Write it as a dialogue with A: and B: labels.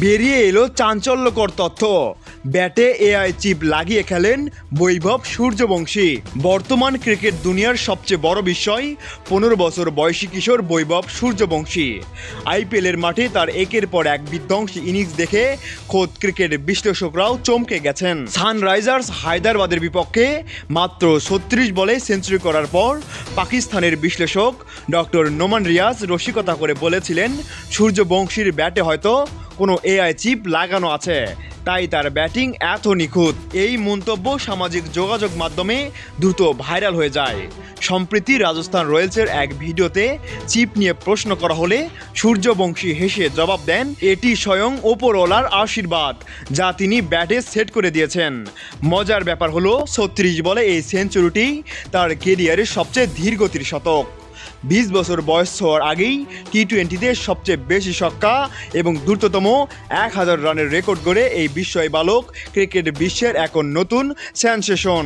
A: বেরিয়ে এলো চাঞ্চল্যকর তথ্য। ব্যাটে এআই চিপ লাগিয়ে খেলেন বৈভব সূর্যবংশী। বর্তমান ক্রিকেট দুনিয়ার সবচেয়ে বড় বিস্ময় 15 বছর বয়সী কিশোর বৈভব সূর্যবংশী। আইপিএলের মাঠে তার একের পর এক বিধ্বংসী ইনিংস দেখে খোদ ক্রিকেট বিশ্লেষকরাও চমকে গেছেন। সানরাইজার্স হায়দ্রাবাদের বিপক্ষে মাত্র 36 বলে সেঞ্চুরি করার পর পাকিস্তানের বিশ্লেষক ডক্টর নোমান রিয়াজ রসিকতা করে বলেছিলেন, সূর্যবংশীর ব্যাটে হয়তো কোনো এআই চিপ লাগানো আছে, তাই তার ব্যাটিং এত নিখুঁত। এই মন্তব্য সামাজিক যোগাযোগ মাধ্যমে দ্রুত ভাইরাল হয়ে যায়। সম্প্রতি রাজস্থান রয়্যালসের এক ভিডিওতে চিপ নিয়ে প্রশ্ন করা হলে সূর্যবংশী হেসে জবাব দেন, এটি স্বয়ং ওপরওয়ালার আশীর্বাদ, যা তিনি ব্যাটে সেট করে দিয়েছেন। মজার ব্যাপার হলো 36 বলে এই সেঞ্চুরিটি তার কেরিয়ারের সবচেয়ে ধীরগতির শতক। 20 বছর বয়স হওয়ার আগেই টি-20তে সবচেয়ে বেশি ছক্কা এবং দ্রুততম 1000 রানের রেকর্ড গড়ে এই বিস্ময় বালক ক্রিকেট বিশ্বের এক নতুন সেনসেশন।